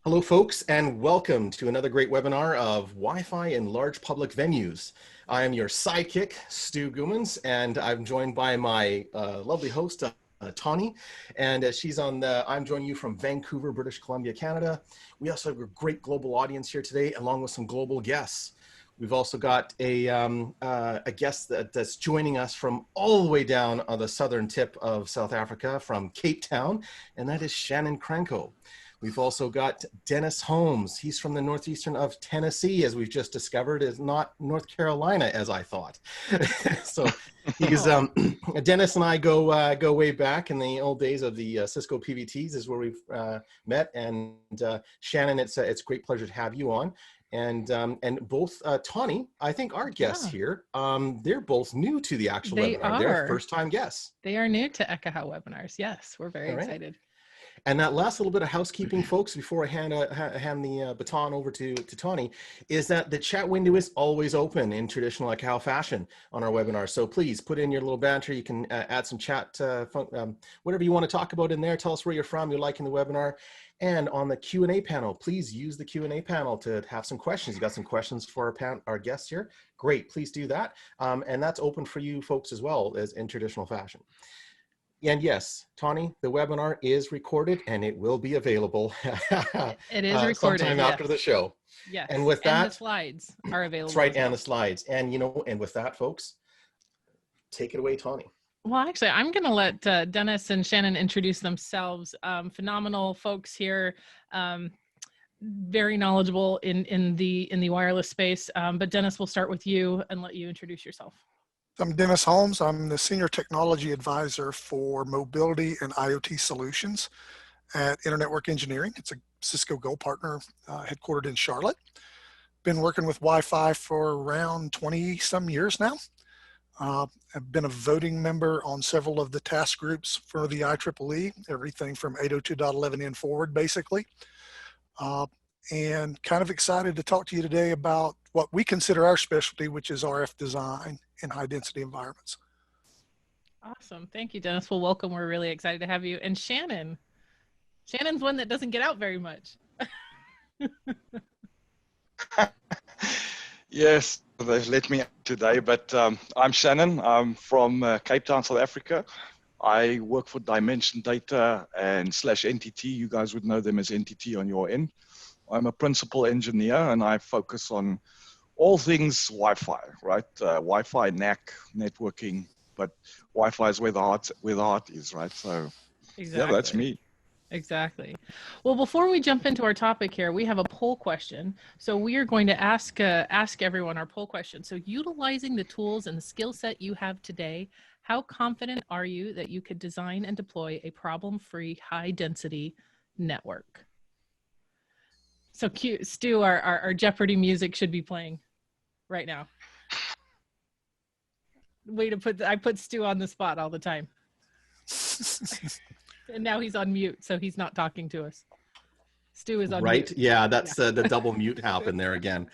Hello, folks, and welcome to another great webinar of Wi-Fi in large public venues. I am your sidekick, Stu Goomans, and I'm joined by my lovely host, Tawny, and I'm joining you from Vancouver, British Columbia, Canada. We also have a great global audience here today, along with some global guests. We've also got a guest that's joining us from all the way down on the southern tip of South Africa, from Cape Town, and that is Shannon Kranko. We've also got Dennis Holmes. He's from the northeastern of Tennessee, as we've just discovered, is not North Carolina, as I thought. So he's Dennis and I go way back in the old days of the Cisco PVTs is where we've met. And Shannon, it's a great pleasure to have you on. And both Tawny, I think our guests here, they're both new to the actual webinar. They're first-time guests. They are new to Ekahau webinars. Yes, we're very excited. And that last little bit of housekeeping, folks, before I hand the baton over to Tawny, is that the chat window is always open in traditional Ekahau fashion on our webinar. So please put in your little banter. You can add some chat, whatever you want to talk about in there. Tell us where you're from, you're liking the webinar. And on the Q&A panel, please use the Q&A panel to have some questions. You got some questions for our guests here? Great, please do that. And that's open for you folks as well as in traditional fashion. And yes, Tawny, the webinar is recorded and it will be available. It is recorded sometime after the show. Yes. And with that, the slides are available. That's right, and the slides. And and with that, folks, take it away, Tawny. Well, actually, I'm going to let Dennis and Shannon introduce themselves. Phenomenal folks here, very knowledgeable in the wireless space. But Dennis, we'll start with you and let you introduce yourself. I'm Dennis Holmes. I'm the Senior Technology Advisor for Mobility and IoT Solutions at Internetwork Engineering. It's a Cisco Gold Partner headquartered in Charlotte. Been working with Wi-Fi for around 20-some years now. I've been a voting member on several of the task groups for the IEEE, everything from 802.11n forward, basically. And kind of excited to talk to you today about what we consider our specialty, which is RF design in high density environments. Awesome. Thank you, Dennis. Well, welcome. We're really excited to have you. And Shannon. Shannon's one that doesn't get out very much. Yes, they've let me out today, but I'm Shannon. I'm from Cape Town, South Africa. I work for Dimension Data and /NTT. You guys would know them as NTT on your end. I'm a principal engineer and I focus on all things Wi-Fi, right? Wi-Fi, NAC, networking, but Wi-Fi is where the heart is, right? So exactly. Yeah, that's me. Exactly. Well, before we jump into our topic here, we have a poll question. So we are going to ask everyone our poll question. So utilizing the tools and the skill set you have today, how confident are you that you could design and deploy a problem-free high-density network? So cute, Stu, our Jeopardy music should be playing right now. Way to I put Stu on the spot all the time. And now he's on mute, so he's not talking to us. Stu is on mute. Right, yeah, that's the double mute happened there again.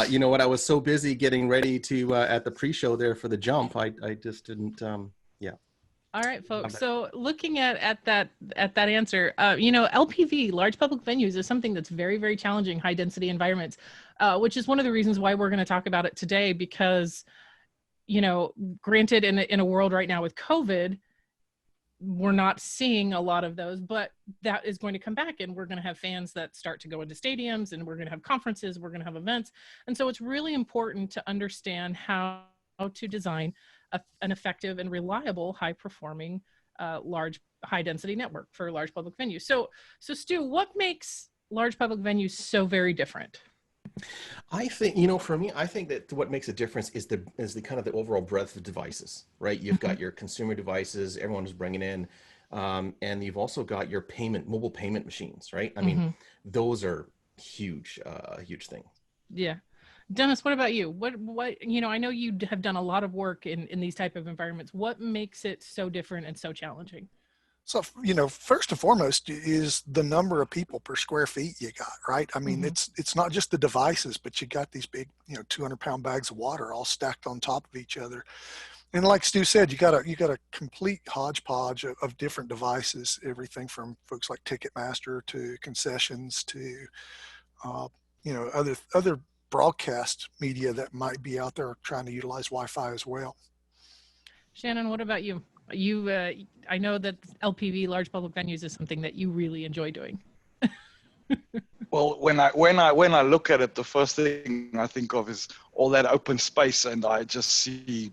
You know what, I was so busy getting ready to, at the pre-show there for the jump, I just didn't, yeah. All right, folks. So looking at that answer, LPV, large public venues, is something that's very, very challenging, high density environments, which is one of the reasons why we're going to talk about it today. Because, granted, in a world right now with COVID, we're not seeing a lot of those, but that is going to come back, and we're going to have fans that start to go into stadiums, and we're going to have conferences, we're going to have events, and so it's really important to understand how to design an effective and reliable, high-performing, large, high-density network for large public venues. So Stu, what makes large public venues so very different? I think, for me, I think that what makes a difference is the kind of the overall breadth of devices, right? You've got your consumer devices, everyone is bringing in, and you've also got your mobile payment machines, right? I mean, those are huge, a huge thing. Yeah. Dennis, what about you? What I know you have done a lot of work in these type of environments. What makes it so different and so challenging? So, first and foremost is the number of people per square feet you got, right? I mean, it's not just the devices, but you got these big, 200-pound bags of water all stacked on top of each other. And like Stu said, you got a complete hodgepodge of different devices, everything from folks like Ticketmaster to concessions to other broadcast media that might be out there trying to utilize Wi-Fi as well. Shannon, what about you? I know that LPV, large public venues, is something that you really enjoy doing. Well, when I look at it, the first thing I think of is all that open space, and I just see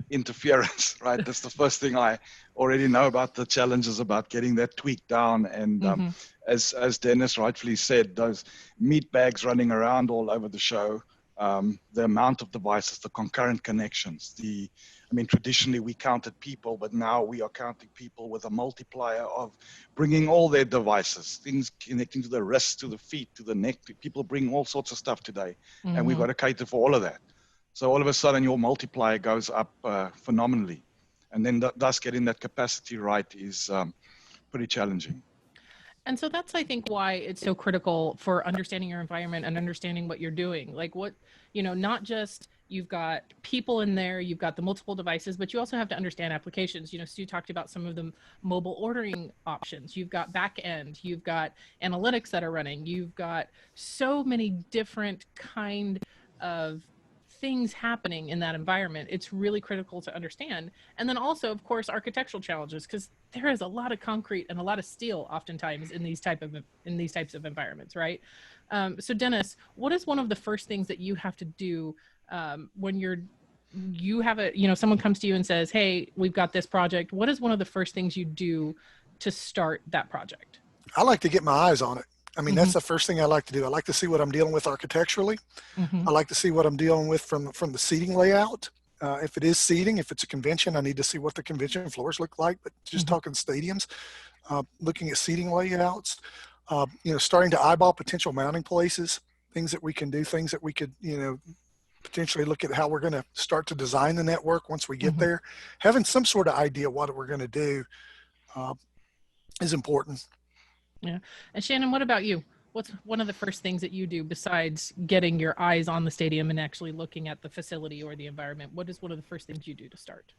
interference. Right, that's the first thing I already know about the challenges about getting that tweaked down. And as Dennis rightfully said, those meat bags running around all over the show, the amount of devices, the concurrent connections, traditionally we counted people, but now we are counting people with a multiplier of bringing all their devices, things connecting to the wrists, to the feet, to the neck. People bring all sorts of stuff today, and we've got to cater for all of that. So all of a sudden, your multiplier goes up phenomenally, and then thus getting that capacity right is pretty challenging. And so that's, I think, why it's so critical for understanding your environment and understanding what you're doing. Like not just you've got people in there, you've got the multiple devices, but you also have to understand applications. Stu talked about some of the mobile ordering options. You've got back end, you've got analytics that are running. You've got so many different kind of things happening in that environment. It's really critical to understand. And then also, of course, architectural challenges, because there is a lot of concrete and a lot of steel oftentimes in these types of environments, right? So Dennis, what is one of the first things that you have to do when you have someone comes to you and says, hey, we've got this project? What is one of the first things you do to start that project? I like to get my eyes on it. That's the first thing I like to do. I like to see what I'm dealing with architecturally. I like to see what I'm dealing with from the seating layout. If it is seating, if it's a convention, I need to see what the convention floors look like. But just talking stadiums, looking at seating layouts, starting to eyeball potential mounting places, things that we can do, things that we could, potentially look at how we're going to start to design the network once we get there. Having some sort of idea what we're going to do is important. Yeah. And Shannon, what about you? What's one of the first things that you do besides getting your eyes on the stadium and actually looking at the facility or the environment? What is one of the first things you do to start?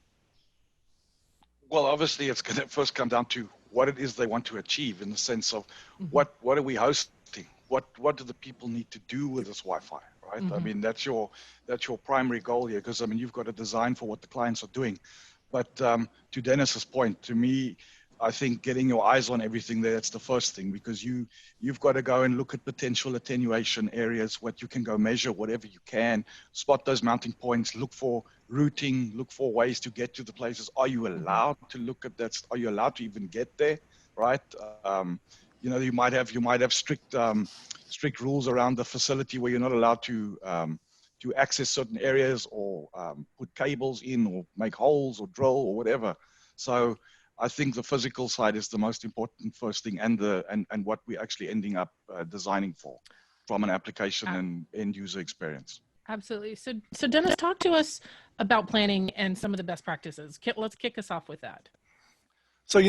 Well, obviously, it's going to first come down to what it is they want to achieve, in the sense of what are we hosting? What do the people need to do with this Wi-Fi, right? That's your primary goal here, because you've got to design for what the clients are doing. But to Dennis's point, to me, I think getting your eyes on everything there, that's the first thing, because you've got to go and look at potential attenuation areas, what you can go measure, whatever you can, spot those mounting points, look for routing, look for ways to get to the places. Are you allowed to look at that? Are you allowed to even get there, right? You might have strict rules around the facility where you're not allowed to access certain areas, or put cables in, or make holes, or drill, or whatever. So I think the physical side is the most important first thing, and what we're actually ending up designing for, from an application and end user experience. Absolutely. So Dennis, talk to us about planning and some of the best practices. Let's kick us off with that. So,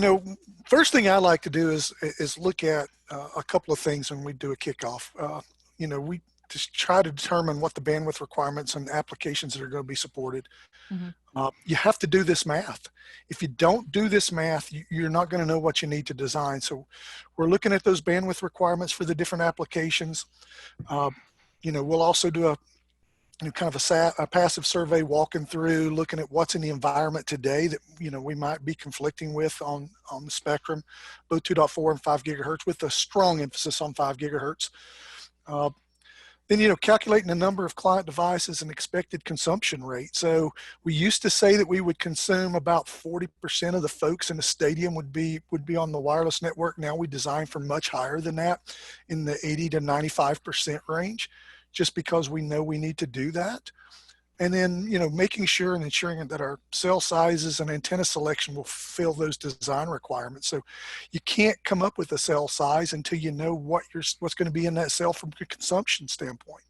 first thing I like to do is look at a couple of things when we do a kickoff. We just try to determine what the bandwidth requirements and applications that are going to be supported. You have to do this math. If you don't do this math, you're not going to know what you need to design. So we're looking at those bandwidth requirements for the different applications. We'll also do a kind of a passive survey, walking through, looking at what's in the environment today that we might be conflicting with on the spectrum, both 2.4 and 5 gigahertz, with a strong emphasis on 5 gigahertz. Then, calculating the number of client devices and expected consumption rate. So we used to say that we would consume about 40% of the folks in the stadium would be on the wireless network. Now we design for much higher than that, in the 80 to 95% range, just because we know we need to do that. And then, making sure and ensuring that our cell sizes and antenna selection will fulfill those design requirements. So you can't come up with a cell size until you know what's going to be in that cell from a consumption standpoint.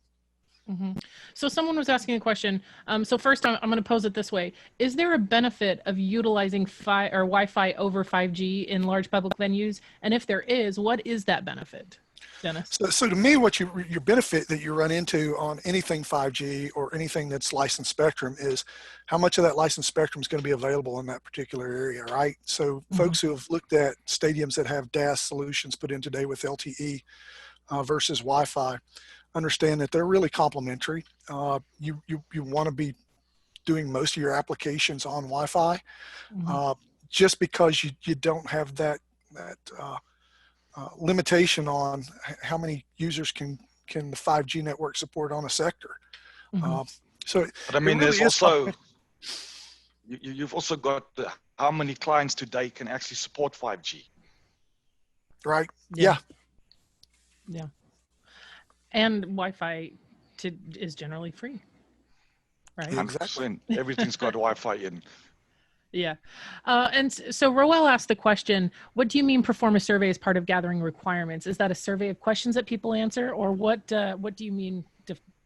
So someone was asking a question. So first, I'm going to pose it this way. Is there a benefit of utilizing Wi-Fi over 5G in large public venues? And if there is, what is that benefit? Dennis? So to me, what your benefit that you run into on anything 5G or anything that's licensed spectrum is how much of that licensed spectrum is going to be available in that particular area, right? So folks who have looked at stadiums that have DAS solutions put in today with LTE versus Wi-Fi understand that they're really complementary. You want to be doing most of your applications on Wi-Fi just because you don't have that limitation on how many users can the 5G network support on a sector. So but I mean, really there's also, you've also got how many clients today can actually support 5G. Right. Yeah. And Wi-Fi is generally free, right? 100%. Everything's got Wi-Fi in. Yeah. And so Roel asked the question, what do you mean perform a survey as part of gathering requirements? Is that a survey of questions that people answer, or what do you mean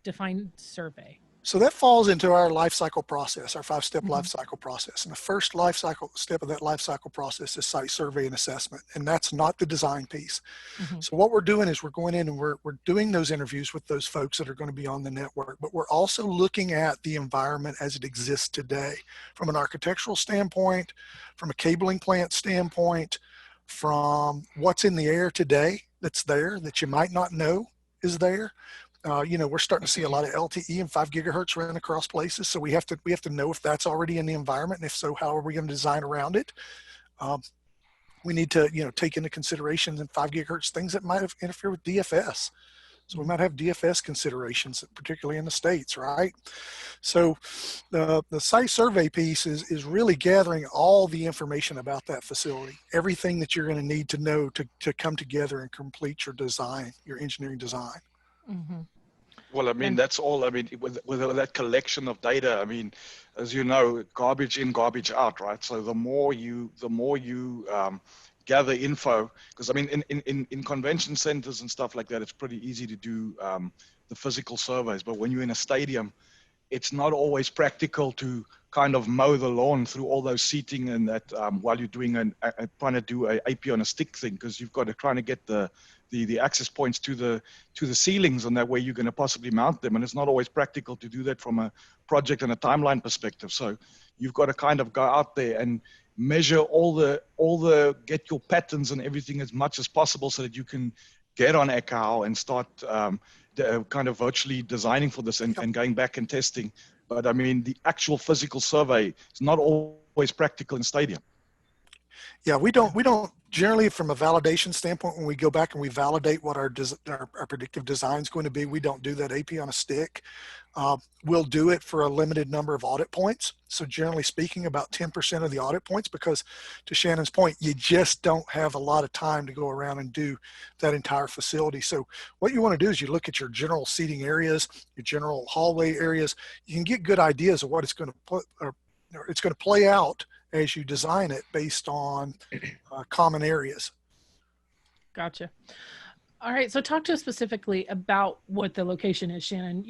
define survey? So that falls into our life cycle process, our 5-step life cycle process. And the first life cycle step of that life cycle process is site survey and assessment. And that's not the design piece. So what we're doing is we're going in and we're doing those interviews with those folks that are going to be on the network, but we're also looking at the environment as it exists today from an architectural standpoint, from a cabling plant standpoint, from what's in the air today that's there that you might not know is there. We're starting to see a lot of LTE and 5 gigahertz running across places. So we have to know if that's already in the environment, and if so, how are we going to design around it? We need to, take into consideration in 5 gigahertz things that might have interfered with DFS. So we might have DFS considerations, particularly in the States, right? So the site survey piece is really gathering all the information about that facility, everything that you're going to need to know to come together and complete your design, your engineering design. Well, I mean, that's all. I mean, with that collection of data, I mean, as you know, garbage in, garbage out, right? So the more you gather info, because I mean, in convention centers and stuff like that, it's pretty easy to do the physical surveys. But when you're in a stadium, it's not always practical to kind of mow the lawn through all those seating and that while you're doing trying to do a AP on a stick thing, because you've got to try to get the access points to the ceilings, and that way you're going to possibly mount them, and it's not always practical to do that from a project and a timeline perspective. So you've got to kind of go out there and measure all the get your patterns and everything as much as possible, so that you can get on Ekahau and start kind of virtually designing for this and going back and testing. But I mean, the actual physical survey is not always practical in stadium. Yeah, we don't generally, from a validation standpoint, when we go back and we validate what our predictive design is going to be, we don't do that AP on a stick. We'll do it for a limited number of audit points. So generally speaking, about 10% of the audit points, because to Shannon's point, you just don't have a lot of time to go around and do that entire facility. So what you want to do is you look at your general seating areas, your general hallway areas. You can get good ideas of what it's going to play out as you design it based on common areas. Gotcha. All right. So talk to us specifically about what the location is, Shannon.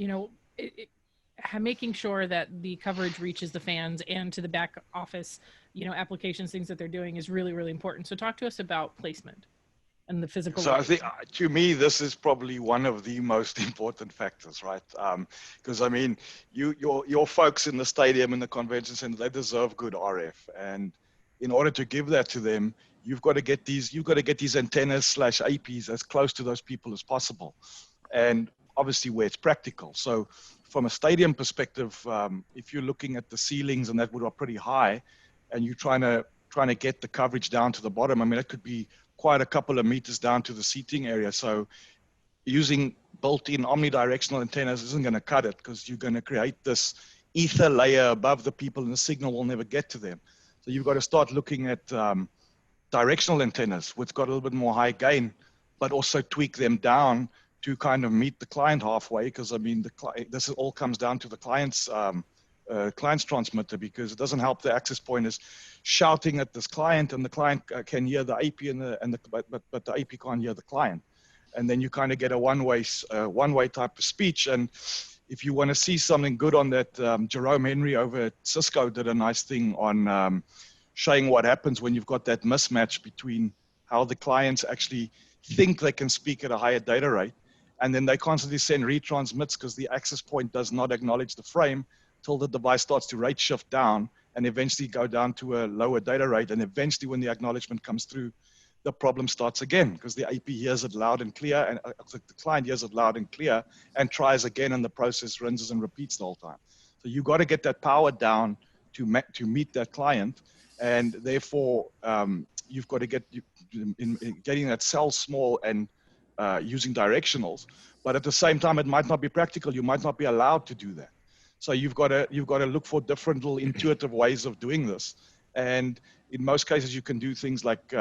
Making sure that the coverage reaches the fans and to the back office, applications, things that they're doing is really, really important. So talk to us about placement and the physical. So I think, to me, this is probably one of the most important factors, right? Because I mean, your folks in the stadium and the convention center, they deserve good RF, and in order to give that to them, you've got to get these antennas / APs as close to those people as possible, and obviously where it's practical. So from a stadium perspective, if you're looking at the ceilings and that would are pretty high, and you're trying to get the coverage down to the bottom, I mean, it could be quite a couple of meters down to the seating area. So using built-in omnidirectional antennas isn't going to cut it, because you're going to create this ether layer above the people and the signal will never get to them. So you've got to start looking at directional antennas, which got a little bit more high gain, but also tweak them down to kind of meet the client halfway. Because I mean, this all comes down to the client's transmitter, because it doesn't help the access point is shouting at this client, and the client can hear the AP but the AP can't hear the client, and then you kind of get a one-way type of speech. And if you want to see something good on that, Jerome Henry over at Cisco did a nice thing on showing what happens when you've got that mismatch between how the clients actually think they can speak at a higher data rate. And then they constantly send retransmits because the access point does not acknowledge the frame till the device starts to rate shift down and eventually go down to a lower data rate. And eventually when the acknowledgement comes through, the problem starts again because the AP hears it loud and clear, and the client hears it loud and clear and tries again, and the process rinses and repeats the whole time. So you got to get that power down to meet that client, and therefore you've got to get in getting that cell small and using directionals. But at the same time, it might not be practical. You might not be allowed to do that. So you've got to look for different little intuitive ways of doing this. And in most cases, you can do things like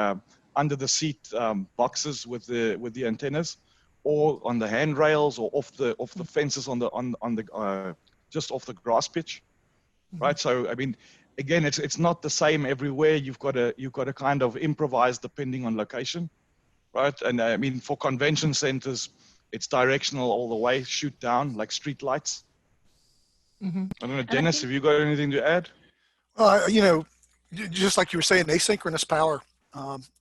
under the seat boxes with the antennas, or on the handrails, or off the fences on the just off the grass pitch, right? So I mean, again, it's not the same everywhere. You've got to kind of improvise depending on location, right? And I mean, for convention centers, it's directional all the way, shoot down like street lights. I don't know, Dennis, have you got anything to add? You know, just like you were saying, asynchronous power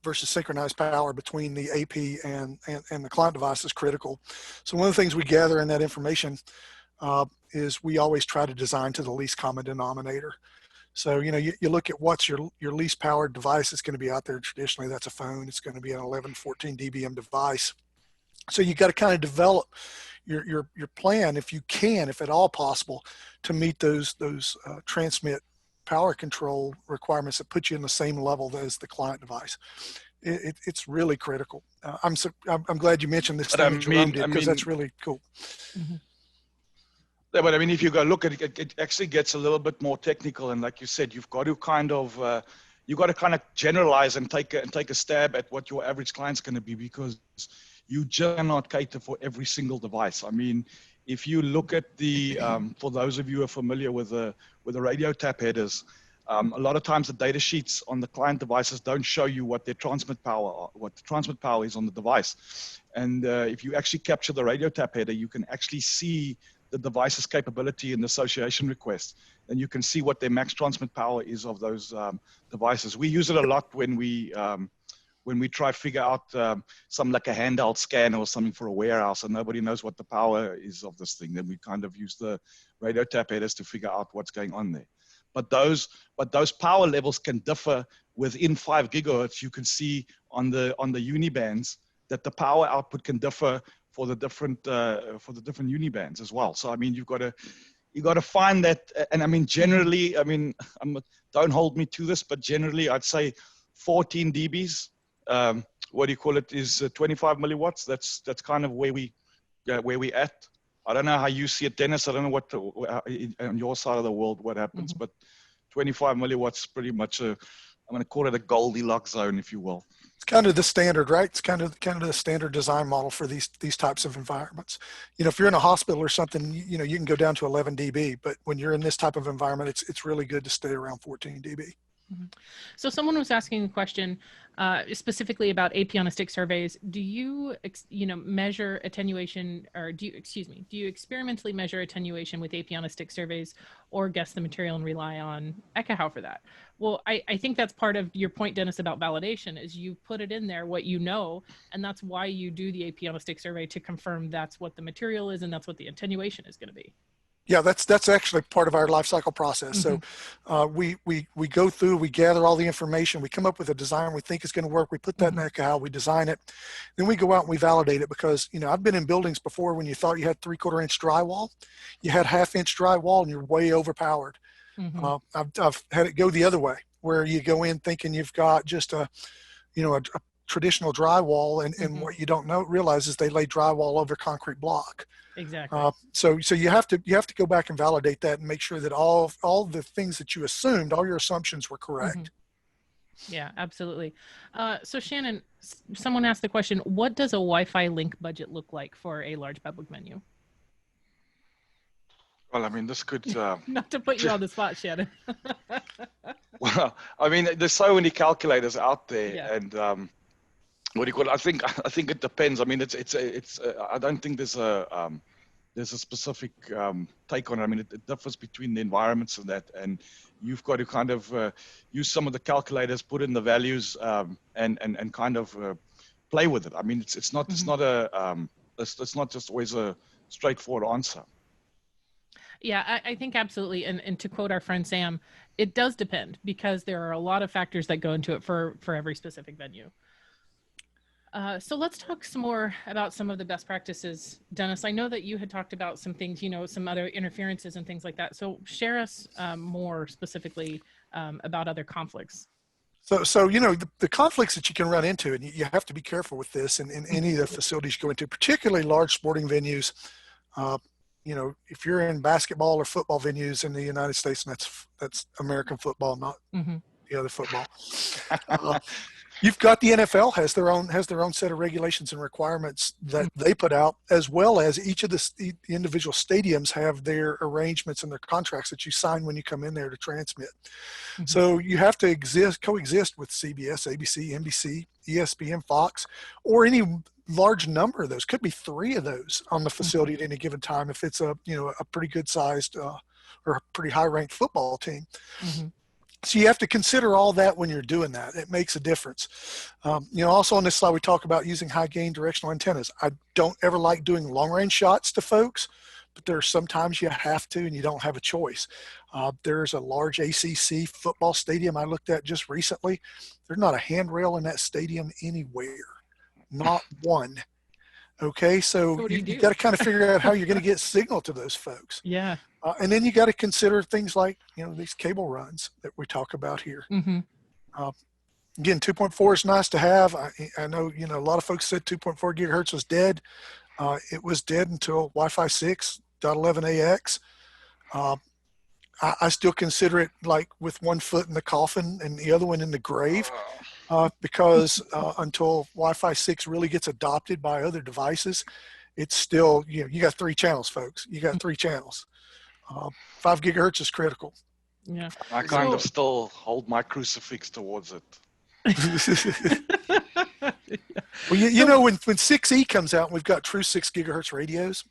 versus synchronized power between the AP and the client device is critical. So one of the things we gather in that information is we always try to design to the least common denominator. So, you know, you look at what's your least powered device that's going to be out there. Traditionally, that's a phone. It's going to be an 11, 14 dBm device. So you got to kind of develop your plan, if you can, if at all possible, to meet those transmit power control requirements that put you in the same level as the client device. It's really critical. I'm glad you mentioned this thing that Jerome did, because that's really cool. Yeah, but I mean, if you go look at it, it actually gets a little bit more technical. And like you said, you've got to kind of generalize and take a stab at what your average client's going to be, because you just cannot cater for every single device. I mean, if you look at the, for those of you who are familiar with the radio tap headers, a lot of times the data sheets on the client devices don't show you what their transmit power, what the transmit power is on the device. And if you actually capture the radio tap header, you can actually see the device's capability in the association request, and you can see what their max transmit power is of those devices. We use it a lot when we try to figure out some like a handheld scan or something for a warehouse, and nobody knows what the power is of this thing. Then we kind of use the radio tap headers to figure out what's going on there. But those power levels can differ within 5 gigahertz. You can see on the unibands that the power output can differ for the different unibands as well. So I mean, you got to find that. And I mean, generally, I mean, don't hold me to this, but generally, I'd say 14 dBs. What do you call it? Is 25 milliwatts. That's kind of where we at. I don't know how you see it, Dennis. I don't know what on your side of the world what happens, but 25 milliwatts is pretty much I'm going to call it a Goldilocks zone, if you will. It's kind of the standard, right? It's kind of the standard design model for these types of environments. You know, if you're in a hospital or something, you know, you can go down to 11 dB, but when you're in this type of environment, it's really good to stay around 14 dB. So someone was asking a question specifically about AP on a stick surveys. Do you, measure attenuation, or do you experimentally measure attenuation with AP on a stick surveys, or guess the material and rely on Ekahau for that? Well, I think that's part of your point, Dennis, about validation, is you put it in there what you know, and that's why you do the AP on a stick survey, to confirm that's what the material is and that's what the attenuation is going to be. Yeah, that's actually part of our life cycle process. So we go through, we gather all the information, we come up with a design we think is going to work, we put that in Ekahau, we design it, then we go out and we validate it, because, you know, I've been in buildings before when you thought you had 3/4 inch drywall, you had 1/2 inch drywall and you're way overpowered. I've had it go the other way, where you go in thinking you've got just a traditional drywall, and what you don't realize is they lay drywall over concrete block. Exactly. So you have to go back and validate that and make sure that all the things that you assumed, all your assumptions were correct. Yeah, absolutely. So Shannon, someone asked the question, what does a Wi-Fi link budget look like for a large public venue? Well, I mean, this could... Not to put you on the spot, Shannon. Well, I mean, there's so many calculators out there, Yeah. and what do you call it? I think it depends. I mean, it's I don't think there's a specific take on it. I mean, it differs between the environments and that, and you've got to kind of use some of the calculators, put in the values, and kind of play with it. I mean, it's not it's not just always a straightforward answer. Yeah, I think absolutely. And to quote our friend Sam, it does depend because there are a lot of factors that go into it for every specific venue. So let's talk some more about some of the best practices. Dennis, I know that you had talked about some things, some other interferences and things like that. So share us more specifically about other conflicts. So the conflicts that you can run into, and you have to be careful with this in any of the facilities you go into, particularly large sporting venues. If you're in basketball or football venues in the United States, and that's American football, not the other football. You've got the NFL has their own set of regulations and requirements that they put out, as well as each of the individual stadiums have their arrangements and their contracts that you sign when you come in there to transmit. So you have to coexist with CBS, ABC, NBC, ESPN, Fox, or any large number of those. Could be 3 of those on the facility at any given time if it's a pretty good sized or a pretty high ranked football team. So you have to consider all that when you're doing that. It makes a difference. Also on this slide, we talk about using high gain directional antennas. I don't ever like doing long range shots to folks, but there are sometimes you have to and you don't have a choice. There's a large ACC football stadium I looked at just recently. There's not a handrail in that stadium anywhere, not one. Okay, so you got to kind of figure out how you're going to get signal to those folks. Yeah. And then you got to consider things like, these cable runs that we talk about here. Again, 2.4 is nice to have. I know, a lot of folks said 2.4 gigahertz was dead. It was dead until Wi-Fi 6.11ax. I still consider it like with one foot in the coffin and the other one in the grave, because until Wi-Fi 6 really gets adopted by other devices, it's still, you got 3 channels, folks. You got 3 channels. 5 gigahertz is critical. Yeah. I kind of still hold my crucifix towards it. Well, when 6E comes out, we've got true 6 gigahertz radios.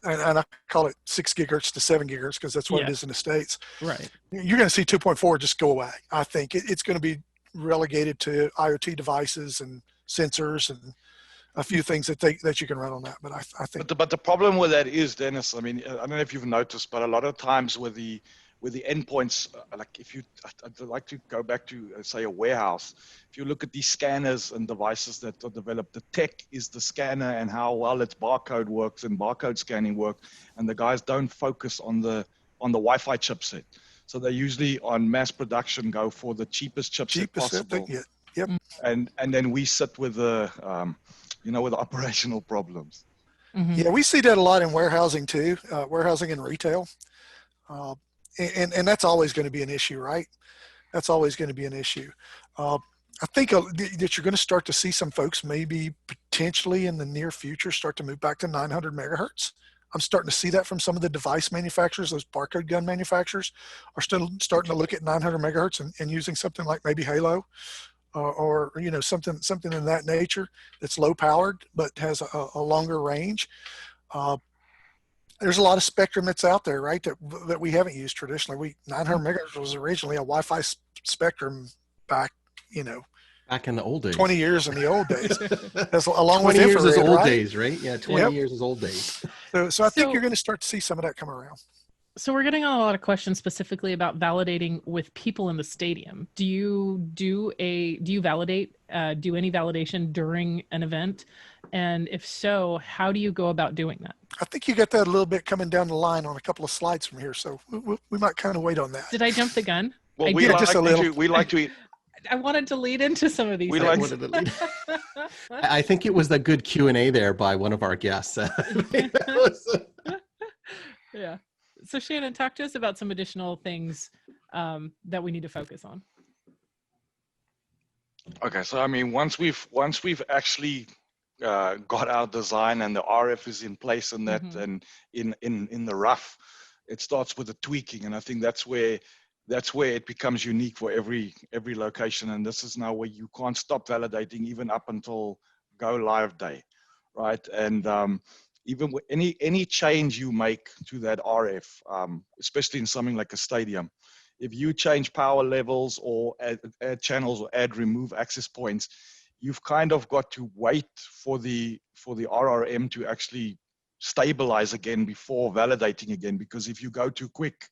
And I call it 6 gigahertz to 7 gigahertz because that's what it is in the States. Right. You're going to see 2.4 just go away. I think it's going to be relegated to IoT devices and sensors and a few things that you can run on that. But I think. But the problem with that is, Dennis, I mean, I don't know if you've noticed, but a lot of times with the endpoints, like I'd like to go back to say a warehouse. If you look at these scanners and devices that are developed, the tech is the scanner and how well its barcode works and barcode scanning work, and the guys don't focus on the Wi-Fi chipset. So they usually on mass production go for the cheapest chipset possible. Yep. And then we sit with the with operational problems. Yeah, we see that a lot in warehousing too, warehousing and retail. And that's always going to be an issue, right? That's always going to be an issue. I think that you're going to start to see some folks maybe potentially in the near future start to move back to 900 megahertz. I'm starting to see that from some of the device manufacturers. Those barcode gun manufacturers are still starting to look at 900 megahertz and using something like maybe Halo or something in that nature that's low powered but has a longer range. There's a lot of spectrum that's out there, right, that we haven't used traditionally. 900 megahertz was originally a Wi-Fi spectrum back in the old days. 20 years in the old days. That's along 20 with years infrared, is old right? days, right? Yeah, 20 years is old days. So I think you're going to start to see some of that come around. So we're getting a lot of questions specifically about validating with people in the stadium. Do you do any validation during an event? And if so, how do you go about doing that? I think you got that a little bit coming down the line on a couple of slides from here. So we might kind of wait on that. Did I jump the gun? Well, we like to eat. I wanted to lead into some of these. I think it was the good Q&A there by one of our guests. Yeah. So Shannon, talk to us about some additional things that we need to focus on. Okay, so I mean, once we've actually got our design and the RF is in place and that and in the rough, it starts with the tweaking, and I think that's where it becomes unique for every location. And this is now where you can't stop validating even up until go live day, right? And even with any change you make to that RF, especially in something like a stadium, if you change power levels or add channels or remove access points, you've kind of got to wait for the RRM to actually stabilize again before validating again, because if you go too quick,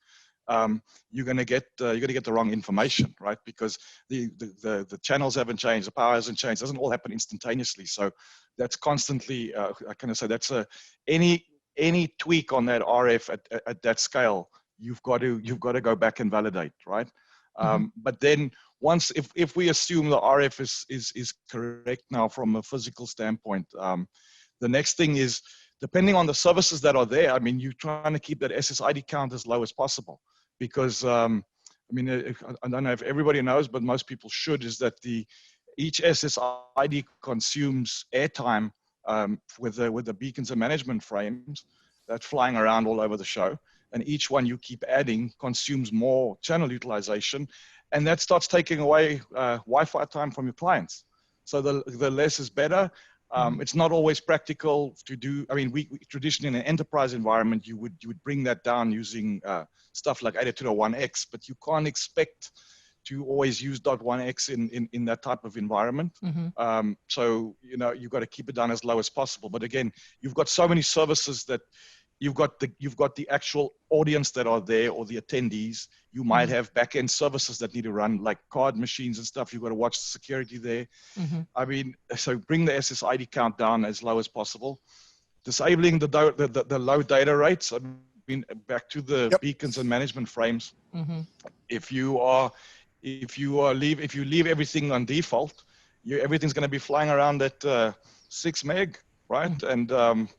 you're going to get the wrong information, right? Because the channels haven't changed, the power hasn't changed. It doesn't all happen instantaneously. So that's constantly, I kind of say that's any tweak on that RF at that scale, you've got to go back and validate, right? But then once, if we assume the RF is correct now from a physical standpoint, the next thing is, depending on the services that are there, I mean, you're trying to keep that SSID count as low as possible, because I mean, I don't know if everybody knows, but most people should, is that each SSID consumes airtime with the beacons and management frames that's flying around all over the show. And each one you keep adding consumes more channel utilization, and that starts taking away Wi-Fi time from your clients. So the less is better. It's not always practical to do. I mean, we traditionally in an enterprise environment, you would bring that down using stuff like 802.1x, but you can't expect to always use .1x in that type of environment. So, you know, you've got to keep it down as low as possible. But again, you've got so many services that you've got the actual audience that are there, or the attendees. You might have back-end services that need to run, like card machines and stuff. You've got to watch the security there. I mean, so bring the SSID count down as low as possible. Disabling the low data rates. I mean, back to the beacons and management frames. If you leave everything on default, everything's going to be flying around at 6 meg. Right, and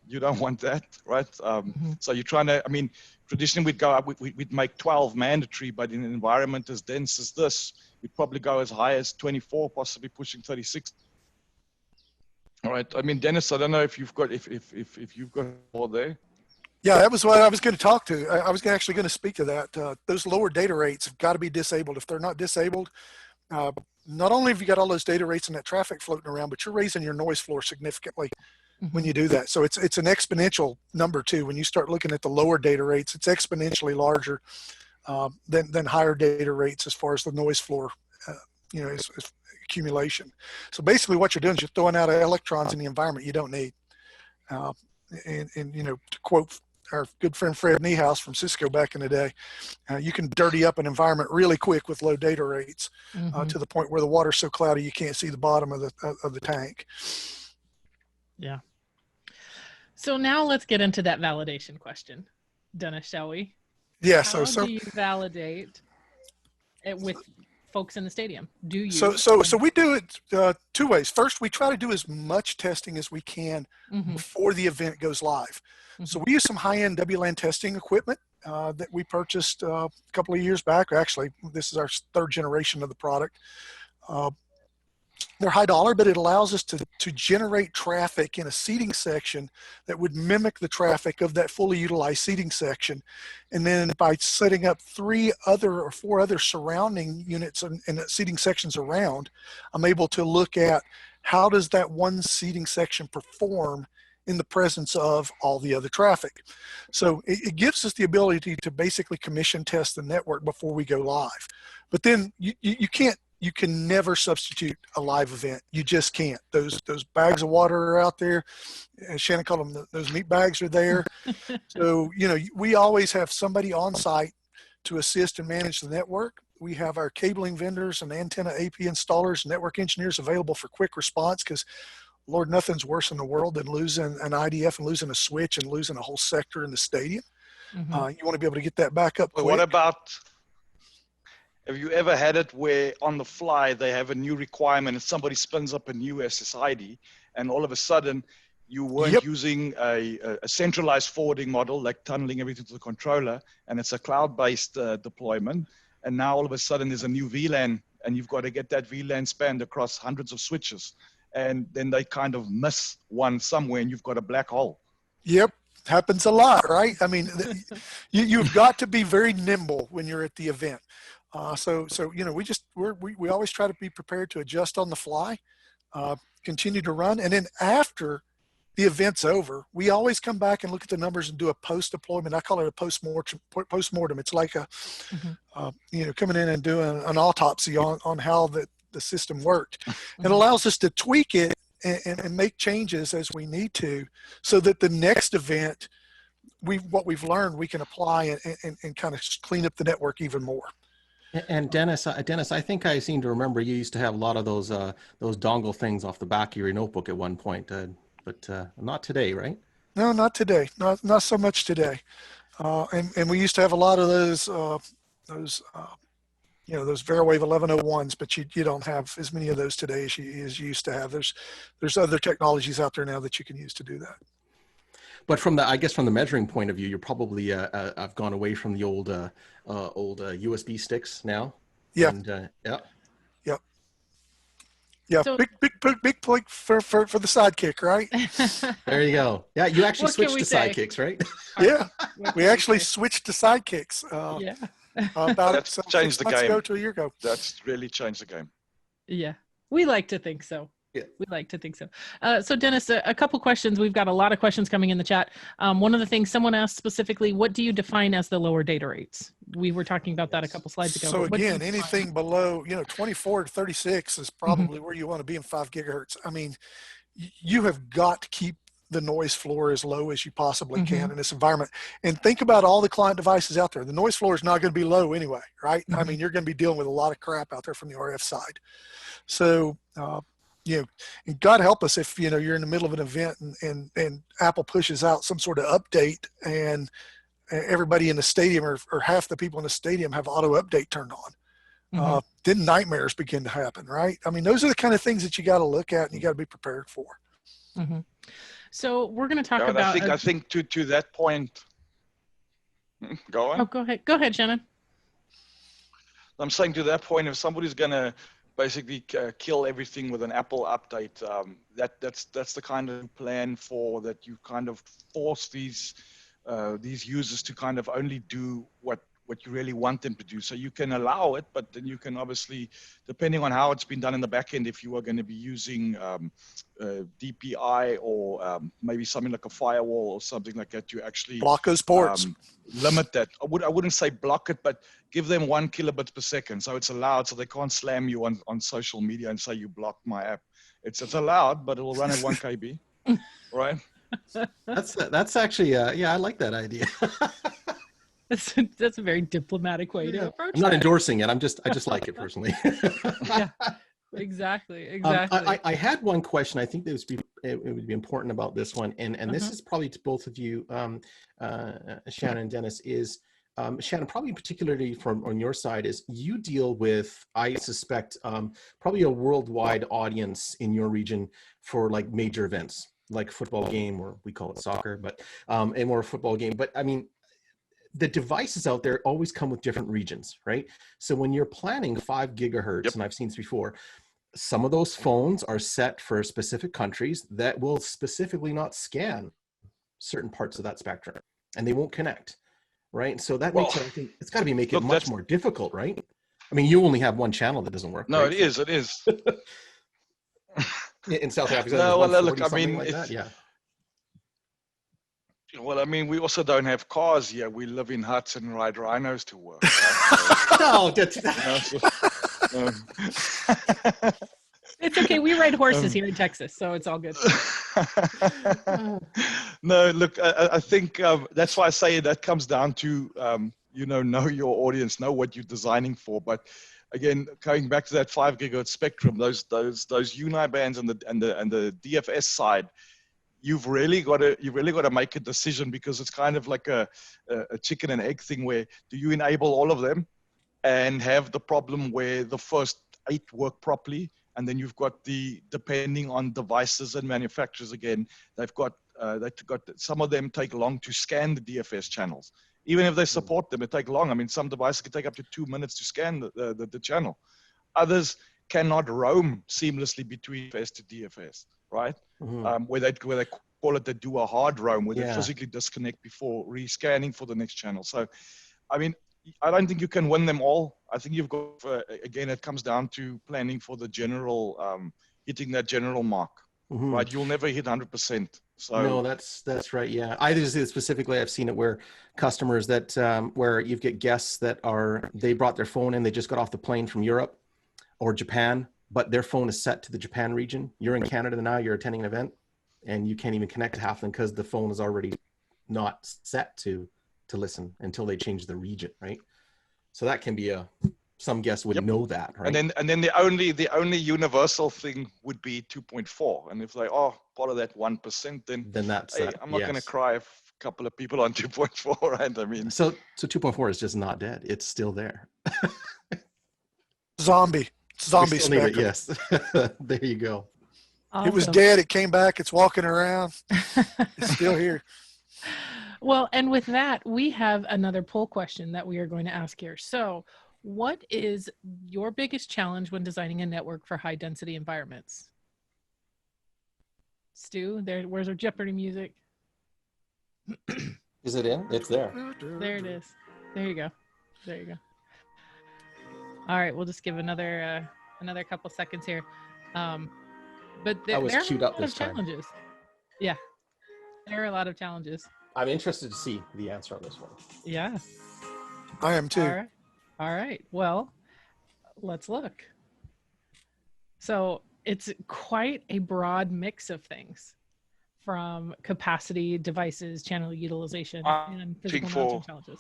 you don't want that, right? So you're trying to, I mean, traditionally we'd go up, we'd make 12 mandatory, but in an environment as dense as this, we'd probably go as high as 24, possibly pushing 36. All right, I mean, Dennis, I don't know if you've got more there. Yeah, that was what I was going to talk to. I was actually going to speak to that. Those lower data rates have got to be disabled. If they're not disabled, not only have you got all those data rates and that traffic floating around, but you're raising your noise floor significantly when you do that. So it's an exponential number too. When you start looking at the lower data rates, it's exponentially larger than higher data rates as far as the noise floor, you know, is accumulation. So basically what you're doing is you're throwing out electrons in the environment you don't need. And you know, to quote our good friend Fred Niehaus from Cisco back in the day, you can dirty up an environment really quick with low data rates to the point where the water's so cloudy you can't see the bottom of the tank. Yeah. So now let's get into that validation question, Dennis, shall we? Yeah. How do you validate it with folks in the stadium? Do you? So we do it two ways. First, we try to do as much testing as we can before the event goes live. So we use some high-end WLAN testing equipment that we purchased a couple of years back. Actually, this is our third generation of the product. They're high dollar, but it allows us to generate traffic in a seating section that would mimic the traffic of that fully utilized seating section. And then by setting up 3 other or 4 other surrounding units and seating sections around, I'm able to look at how does that one seating section perform in the presence of all the other traffic. So it gives us the ability to basically commission test the network before we go live. But then you can never substitute a live event. You just can't. Those bags of water are out there. As Shannon called them, those meat bags are there. So, you know, we always have somebody on site to assist and manage the network. We have our cabling vendors and antenna AP installers, network engineers available for quick response, because Lord, nothing's worse in the world than losing an IDF and losing a switch and losing a whole sector in the stadium. You want to be able to get that back up quick. What about, have you ever had it where on the fly they have a new requirement and somebody spins up a new SSID and all of a sudden you weren't using a centralized forwarding model, like tunneling everything to the controller, and it's a cloud-based deployment, and now all of a sudden there's a new VLAN and you've got to get that VLAN spanned across hundreds of switches, and then they kind of miss one somewhere and you've got a black hole. Yep. Happens a lot, right? I mean, you've got to be very nimble when you're at the event. So you know, we always try to be prepared to adjust on the fly, continue to run, and then after the event's over, we always come back and look at the numbers and do a post-deployment. I call it a post-mortem. It's like a you know, coming in and doing an autopsy on how the system worked. It allows us to tweak it and make changes as we need to, so that the next event, what we've learned, we can apply and kind of clean up the network even more. And Dennis, I think I seem to remember you used to have a lot of those dongle things off the back of your notebook at one point, but not today, right? No, not today. Not so much today. And we used to have a lot of those Verawave 1101s, but you don't have as many of those today as you used to have. There's other technologies out there now that you can use to do that. But from the measuring point of view, you're probably I've gone away from the old USB sticks now. Yeah. And, yeah. Yeah. So, big point for the sidekick, right? There you go. Yeah, you actually switched to say? sidekicks, right? Yeah, we actually switched to sidekicks. Yeah. About changed the game. Ago to a year ago. That's really changed the game. Yeah, we like to think so. Yeah. We like to think so. So Dennis, a couple questions. We've got a lot of questions coming in the chat. One of the things someone asked specifically, what do you define as the lower data rates? We were talking about that a couple slides ago. So again, anything below, 24 to 36 is probably where you want to be in 5 gigahertz. I mean, you have got to keep the noise floor as low as you possibly can in this environment. And think about all the client devices out there. The noise floor is not going to be low anyway, right? I mean, you're going to be dealing with a lot of crap out there from the RF side. So, and God help us if, you're in the middle of an event and Apple pushes out some sort of update and everybody in the stadium or half the people in the stadium have auto update turned on. Then nightmares begin to happen, right? I mean, those are the kind of things that you got to look at and you got to be prepared for. So we're going to talk about. I think to that point. Go on. Oh, go ahead. Go ahead, Shannon. I'm saying to that point, if somebody's going to basically kill everything with an Apple update, that's the kind of plan for that. You kind of force these users to kind of only do what you really want them to do. So you can allow it, but then you can obviously, depending on how it's been done in the back end, if you are going to be using DPI or maybe something like a firewall or something like that, you actually block those ports. Limit that. I wouldn't say block it, but give them 1 kilobit per second. So it's allowed, so they can't slam you on social media and say you blocked my app. It's allowed, but it will run at 1 KB, right? That's actually, I like that idea. That's a very diplomatic way to approach. I'm not endorsing it. I just like it personally. Yeah, exactly. I had one question. I think it would be important about this one, and this is probably to both of you, Shannon and Dennis. Is Shannon, probably particularly from on your side, is you deal with, I suspect, probably a worldwide audience in your region for like major events, like football game, or we call it soccer, but a more football game. But I mean, the devices out there always come with different regions, right? So when you're planning 5 gigahertz, and I've seen this before, some of those phones are set for specific countries that will specifically not scan certain parts of that spectrum, and they won't connect, right? So that makes everything, it's got to make it much more difficult, right? I mean, you only have one channel that doesn't work. No, right? It is. In South Africa, no, well, look, I mean, like that. Yeah. Well, I mean, we also don't have cars here. We live in huts and ride rhinos to work. Right? It's okay. We ride horses here in Texas, so it's all good. No, look, I think that's why I say that comes down to, know your audience, know what you're designing for. But again, going back to that 5 gigahertz spectrum, those uni bands and the DFS side, you've really got to make a decision, because it's kind of like a chicken and egg thing, where do you enable all of them and have the problem where the first 8 work properly, and then you've got depending on devices and manufacturers, again, they've got some of them take long to scan the DFS channels. Even if they support them, it take long. I mean, some devices can take up to 2 minutes to scan the channel. Others cannot roam seamlessly between DFS to DFS, right? Where they call it, they do a hard roam, where they physically disconnect before rescanning for the next channel. So, I mean, I don't think you can win them all. I think you've got, again, it comes down to planning for the general, hitting that general mark, right? You'll never hit 100%. So no, that's right. Yeah, specifically, I've seen it where customers that where you get guests that they brought their phone in, they just got off the plane from Europe or Japan, but their phone is set to the Japan region. You're in Canada now, you're attending an event, and you can't even connect to half of them because the phone is already not set to listen until they change the region, right? So that can be some guests would know that, right? And then the only universal thing would be 2.4. And if they are part of that 1%, then that's hey, that. I'm not going to cry if a couple of people on 2.4, right? I mean, so 2.4 is just not dead. It's still there. Zombie spectrum. It, yes. There you go. Awesome. It was dead. It came back. It's walking around. It's still here. Well, and with that, we have another poll question that we are going to ask here. So what is your biggest challenge when designing a network for high density environments? Stu, where's our Jeopardy music? Is it in? It's there. There it is. There you go. There you go. All right, we'll just give another couple seconds here. But there are a lot of challenges. Yeah, there are a lot of challenges. I'm interested to see the answer on this one. Yeah. I am too. All right. Well, let's look. So it's quite a broad mix of things, from capacity, devices, channel utilization, and physical mounting challenges.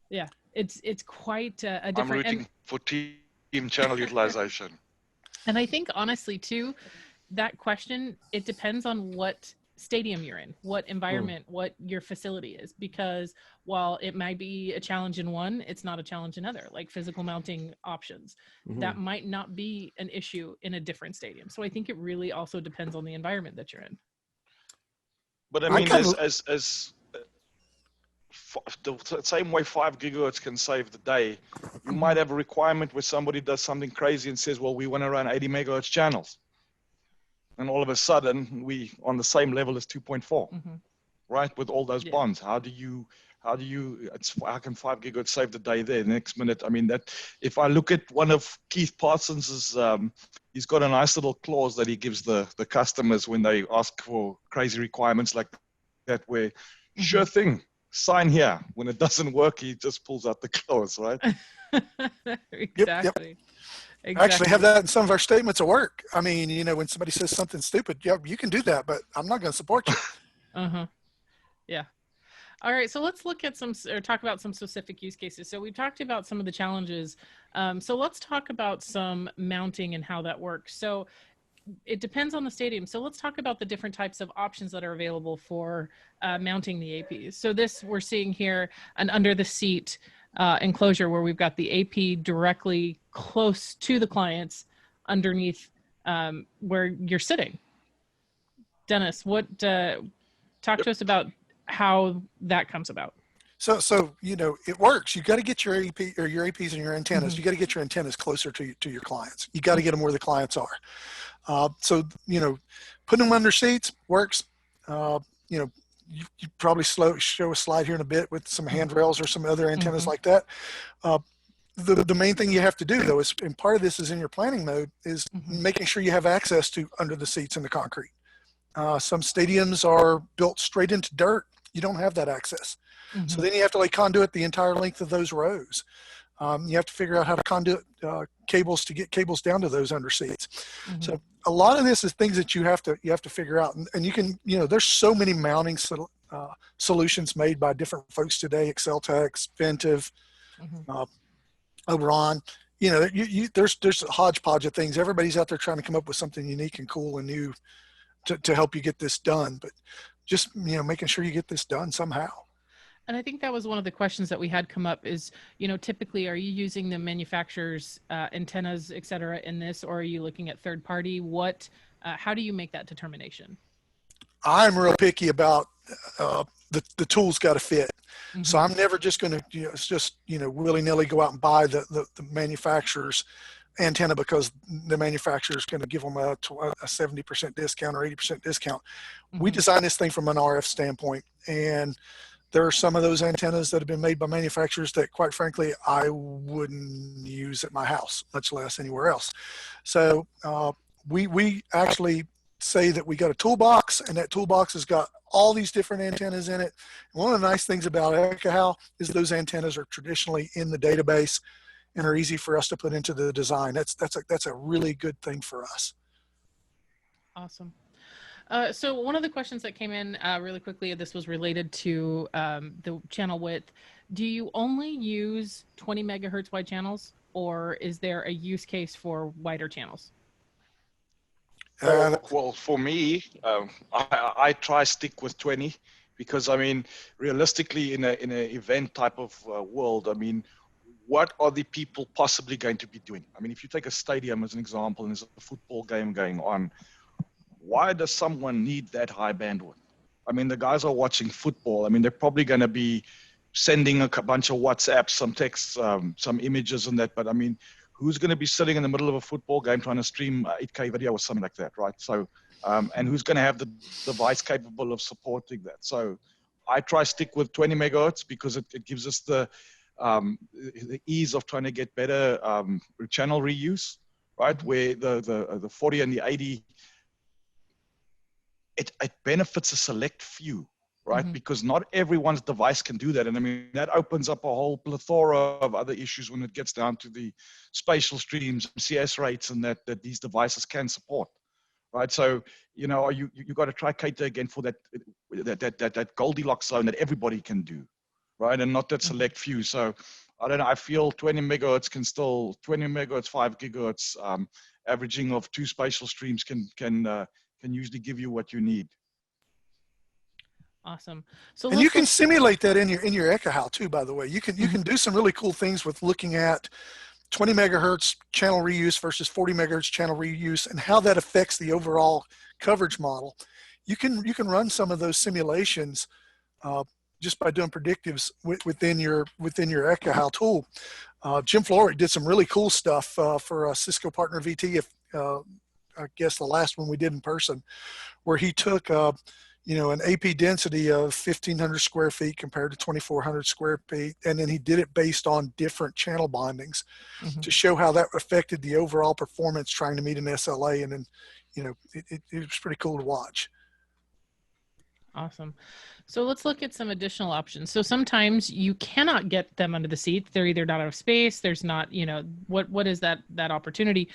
Yeah, it's quite a different. I'm rooting for team channel utilization. And I think honestly too, that question, it depends on what stadium you're in, what environment, what your facility is, because while it might be a challenge in one, it's not a challenge in other, like physical mounting options. That might not be an issue in a different stadium. So I think it really also depends on the environment that you're in. But I mean, the same way 5 gigahertz can save the day, you might have a requirement where somebody does something crazy and says, well, we want to run 80 megahertz channels. And all of a sudden we on the same level as 2.4, right? With all those bonds, how can 5 gigahertz save the day there? Next minute, I mean, that if I look at one of Keith Parsons's, he's got a nice little clause that he gives the customers when they ask for crazy requirements like that, where sure thing, sign here. When it doesn't work, he just pulls out the clause, right? Exactly. Yep. Actually have that in some of our statements of work. I mean, you know, when somebody says something stupid, yeah, you can do that, but I'm not going to support you. Yeah. All right. So let's look at talk about some specific use cases. So we've talked about some of the challenges. So let's talk about some mounting and how that works. So it depends on the stadium. So let's talk about the different types of options that are available for mounting the APs. So this, we're seeing here an under the seat enclosure where we've got the AP directly close to the clients underneath where you're sitting. Dennis, talk to us about how that comes about. So you know, it works. You got to get your AP or your APs and your antennas. You got to get your antennas closer to your clients. You got to get them where the clients are. So you know, putting them under seats works. You know, you probably show a slide here in a bit with some handrails or some other antennas like that. The main thing you have to do though is, and part of this is in your planning mode, is making sure you have access to under the seats in the concrete. Some stadiums are built straight into dirt. You don't have that access. So then you have to lay conduit the entire length of those rows. You have to figure out how to conduit cables to get cables down to those under seats. So a lot of this is things that you have to figure out. And you can, you know, there's so many mounting solutions made by different folks today, Exceltex, Ventive, Oberon. You know, there's a hodgepodge of things. Everybody's out there trying to come up with something unique and cool and new to help you get this done. But just, you know, making sure you get this done somehow. And I think that was one of the questions that we had come up is, you know, typically, are you using the manufacturer's antennas, et cetera, in this, or are you looking at third party? How do you make that determination? I'm real picky about the tools got to fit. So I'm never just going to, you know, it's just, you know, willy-nilly go out and buy the manufacturer's antenna because the manufacturer is going to give them a 70% discount or 80% discount. We design this thing from an RF standpoint, and there are some of those antennas that have been made by manufacturers that, quite frankly, I wouldn't use at my house, much less anywhere else. So we actually say that we got a toolbox, and that toolbox has got all these different antennas in it. And one of the nice things about Ekahau is those antennas are traditionally in the database, and are easy for us to put into the design. That's a really good thing for us. Awesome. So one of the questions that came in really quickly, this was related to the channel width. Do you only use 20 megahertz wide channels, or is there a use case for wider channels? Well, for me, I try stick with 20 because, I mean, realistically, in an event type of world, I mean, what are the people possibly going to be doing? I mean, if you take a stadium as an example and there's a football game going on, why does someone need that high bandwidth? I mean, the guys are watching football. I mean, they're probably going to be sending a bunch of WhatsApps, some texts, some images and that. But I mean, who's going to be sitting in the middle of a football game trying to stream 8K video or something like that, right? So, and who's going to have the device capable of supporting that? So I try stick with 20 megahertz because it gives us the ease of trying to get better channel reuse, right? Where the 40 and the 80, it benefits a select few, right? Because not everyone's device can do that. And I mean, that opens up a whole plethora of other issues when it gets down to the spatial streams, CS rates, and that these devices can support, right? So, you know, you got to try cater again for that Goldilocks zone that everybody can do, right? And not that select few. So I don't know, I feel 20 megahertz can still, 20 megahertz, 5 gigahertz, averaging of 2 spatial streams can usually give you what you need. Awesome. So and you can simulate that in your Ekahau too, by the way. You can do some really cool things with looking at 20 megahertz channel reuse versus 40 megahertz channel reuse and how that affects the overall coverage model. You can run some of those simulations just by doing predictives within your Ekahau tool. Jim Flory did some really cool stuff for a Cisco Partner VT. I guess the last one we did in person, where he took you know, an AP density of 1,500 square feet compared to 2,400 square feet, and then he did it based on different channel bindings to show how that affected the overall performance trying to meet an SLA. And then, you know, it was pretty cool to watch. Awesome. So let's look at some additional options. So sometimes you cannot get them under the seat. They're either not out of space. There's not, you know, what is that opportunity?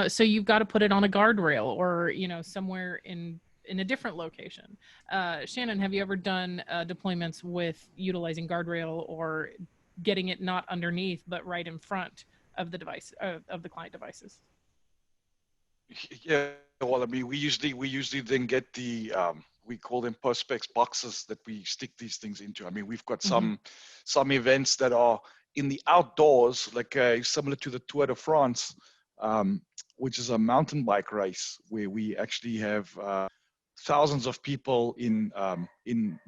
So you've got to put it on a guardrail or, you know, somewhere in a different location. Shannon, have you ever done deployments with utilizing guardrail or getting it not underneath, but right in front of the device, of the client devices? Yeah, well, I mean, we usually then get the, we call them perspex boxes that we stick these things into. I mean, we've got some events that are in the outdoors, like similar to the Tour de France, which is a mountain bike race where we actually have thousands of people in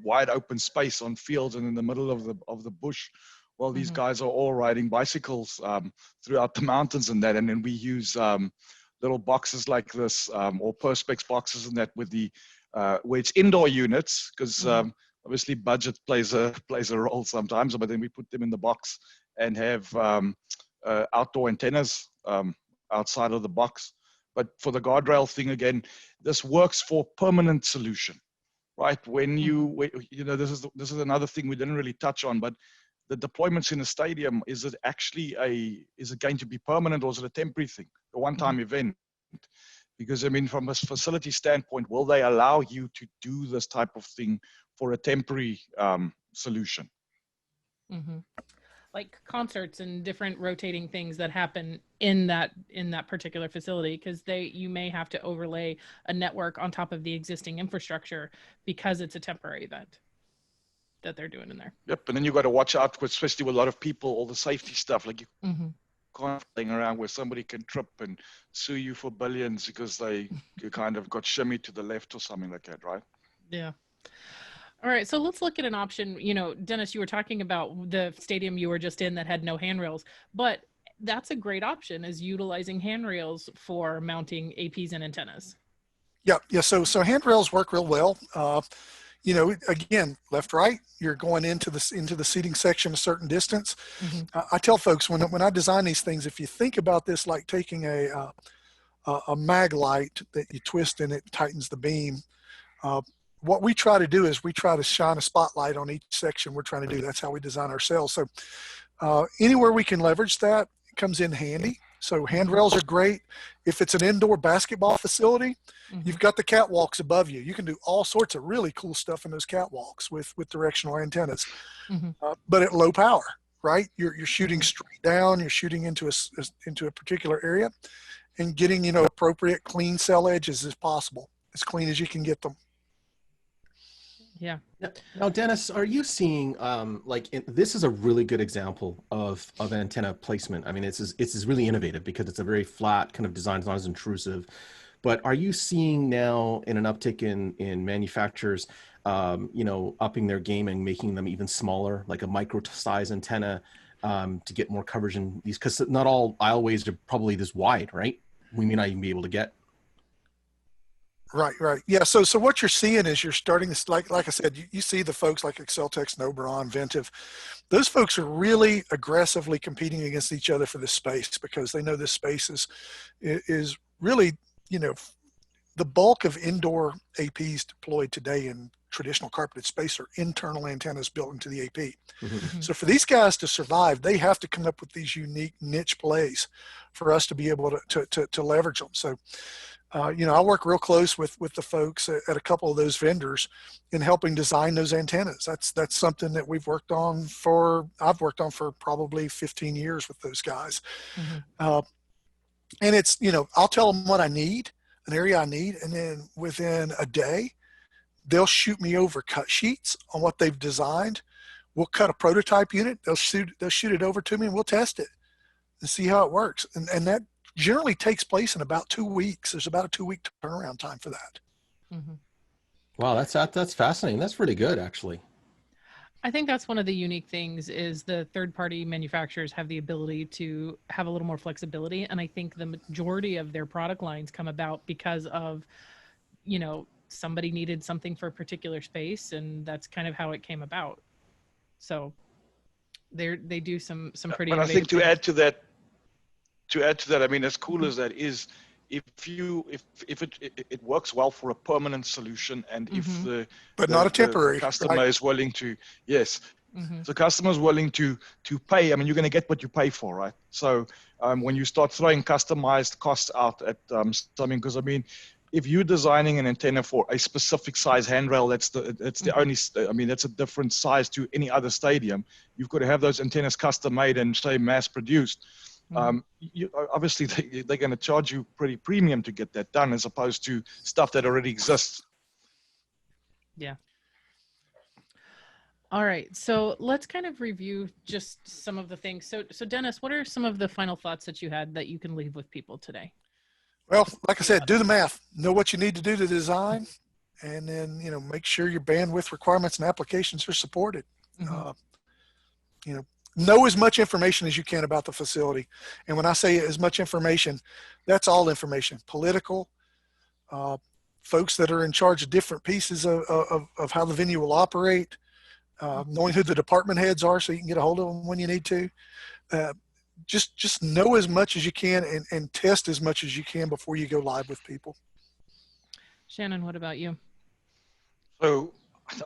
wide open space on fields and in the middle of the bush, while these guys are all riding bicycles throughout the mountains and that. And then we use little boxes like this or perspex boxes and that with the where it's indoor units, because obviously budget plays a role sometimes, but then we put them in the box and have outdoor antennas outside of the box. But for the guardrail thing, again, this works for permanent solution, right? When you know, this is another thing we didn't really touch on, but the deployments in a stadium, is it going to be permanent or is it a temporary thing, a one-time event? Because I mean, from a facility standpoint, will they allow you to do this type of thing for a temporary solution? Like concerts and different rotating things that happen in that particular facility, because you may have to overlay a network on top of the existing infrastructure because it's a temporary event that they're doing in there. Yep, and then you got to watch out, especially with a lot of people, all the safety stuff. Like you can't playing around where somebody can trip and sue you for billions because they kind of got shimmied to the left or something like that, right? Yeah. All right, so let's look at an option. You know, Dennis, you were talking about the stadium you were just in that had no handrails, but that's a great option, is utilizing handrails for mounting APs and antennas. Yeah. So handrails work real well. You know, again, left, right, you're going into the seating section a certain distance. I tell folks when I design these things, if you think about this like taking a mag light that you twist and it tightens the beam, what we try to do is we try to shine a spotlight on each section we're trying to do. That's how we design ourselves. So anywhere we can leverage that, comes in handy. So handrails are great. If it's an indoor basketball facility, you've got the catwalks above you. You can do all sorts of really cool stuff in those catwalks with directional antennas, but at low power, right? You're shooting straight down. You're shooting into a particular area, and getting appropriate clean cell edges as possible, as clean as you can get them. Yeah. Now, Dennis, are you seeing this is a really good example of antenna placement? I mean, it's really innovative because it's a very flat kind of design. It's not as intrusive. But are you seeing now in an uptick in manufacturers, upping their game and making them even smaller, like a micro size antenna, to get more coverage in these? Because not all aisleways are probably this wide, right? We may not even be able to get. Right. Yeah. So what you're seeing is you're starting to, like I said, you see the folks like Exceltex, Nobron, Ventive. Those folks are really aggressively competing against each other for this space, because they know this space is really, the bulk of indoor APs deployed today in traditional carpeted space are internal antennas built into the AP. So for these guys to survive, they have to come up with these unique niche plays for us to be able to leverage them. So I work real close with the folks at a couple of those vendors in helping design those antennas. That's something that I've worked on for probably 15 years with those guys. And it's, I'll tell them what I need, an area I need, and then within a day, they'll shoot me over cut sheets on what they've designed. We'll cut a prototype unit. They'll shoot it over to me, and we'll test it and see how it works. And that generally takes place in about 2 weeks. There's about a 2-week turnaround time for that. Wow, that's fascinating. That's pretty good, actually. I think that's one of the unique things is the third-party manufacturers have the ability to have a little more flexibility. And I think the majority of their product lines come about because of, somebody needed something for a particular space, and that's kind of how it came about. So they do some pretty. But I think to add to that, I mean, as cool as that is, if it works well for a permanent solution, and if not a temporary customer is willing to, the customer is willing to pay. I mean, you're going to get what you pay for, right? So when you start throwing customized costs out at something, because I mean, if you're designing an antenna for a specific size handrail, that's the only. I mean, that's a different size to any other stadium. You've got to have those antennas custom made and say mass produced. Obviously they're going to charge you pretty premium to get that done, as opposed to stuff that already exists. Yeah. All right. So let's kind of review just some of the things. So Dennis, what are some of the final thoughts that you had that you can leave with people today? Well, like I said, do the math, know what you need to do to design, and then, make sure your bandwidth requirements and applications are supported. Know as much information as you can about the facility. And when I say as much information, that's all information, political, folks that are in charge of different pieces of how the venue will operate, knowing who the department heads are so you can get a hold of them when you need to. Just know as much as you can and test as much as you can before you go live with people. Shannon, what about you? So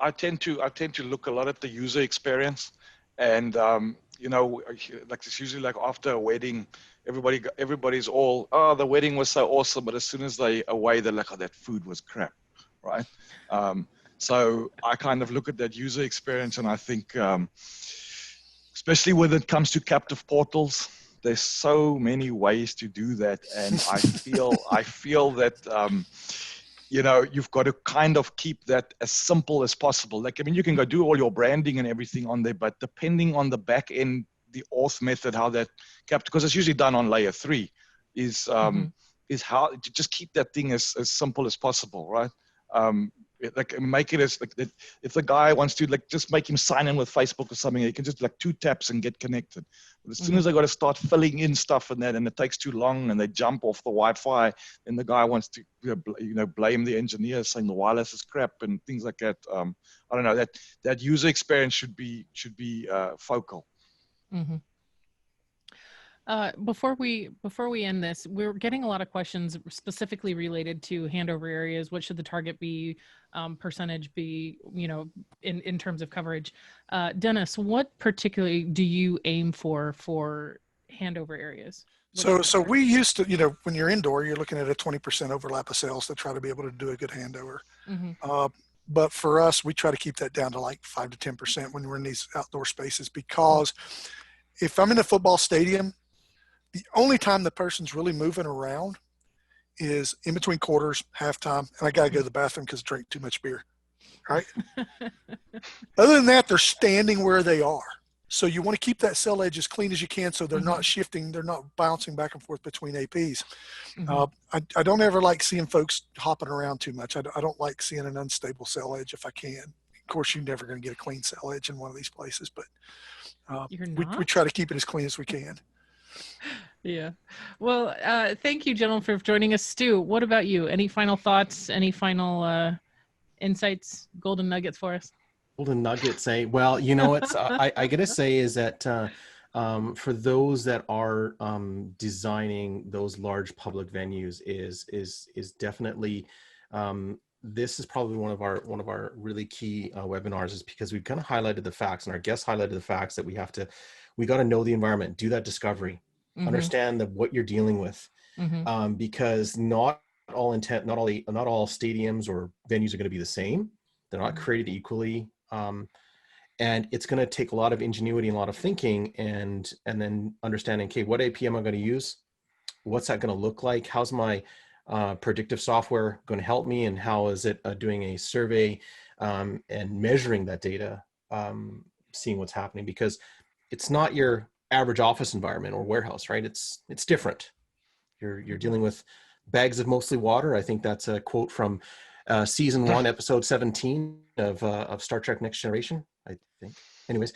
I tend to look a lot at the user experience. And, like it's usually like after a wedding, everybody's all, oh, the wedding was so awesome. But as soon as they're away, they're like, oh, that food was crap, right? So I kind of look at that user experience, and I think, especially when it comes to captive portals, there's so many ways to do that. And I feel that, you've got to kind of keep that as simple as possible. Like, I mean, you can go do all your branding and everything on there, but depending on the back end, the auth method, how that because it's usually done on layer 3, is how to just keep that thing as simple as possible, right? Like make it as like if the guy wants to just make him sign in with Facebook or something, he can just 2 taps and get connected. But as soon as they got to start filling in stuff and it takes too long and they jump off the Wi-Fi, then the guy wants to blame the engineer, saying the wireless is crap and things like that. I don't know, that user experience should be focal. Before we end this, we're getting a lot of questions specifically related to handover areas. What should the target be, percentage be, in terms of coverage? Dennis, what particularly do you aim for handover areas? So we used to, when you're indoor, you're looking at a 20% overlap of sales to try to be able to do a good handover. But for us, we try to keep that down to like 5 to 10% when we're in these outdoor spaces, because if I'm in a football stadium, the only time the person's really moving around is in between quarters, halftime, and I got to go to the bathroom because I drank too much beer, right? Other than that, they're standing where they are. So you want to keep that cell edge as clean as you can so they're not shifting, they're not bouncing back and forth between APs. I don't ever like seeing folks hopping around too much. I don't like seeing an unstable cell edge if I can. Of course, you're never going to get a clean cell edge in one of these places, but we try to keep it as clean as we can. Yeah. Well, thank you, gentlemen, for joining us. Stu, what about you? Any final thoughts? Any final insights, golden nuggets for us? Golden nuggets, eh? Well, you know, it's I gotta say is that for those that are designing those large public venues, is definitely this is probably one of our really key webinars, is because we've kind of highlighted the facts, and our guests highlighted the facts that we got to know the environment, do that discovery, understand what you're dealing with, because not all stadiums or venues are going to be the same. They're not created equally. And it's going to take a lot of ingenuity and a lot of thinking, and then understanding, okay, what AP am I going to use? What's that going to look like? How's my predictive software going to help me? And how is it doing a survey and measuring that data, seeing what's happening? Because it's not your average office environment or warehouse, right? It's different. You're dealing with bags of mostly water. I think that's a quote from season 1, episode 17 of Star Trek Next Generation, I think. Anyways,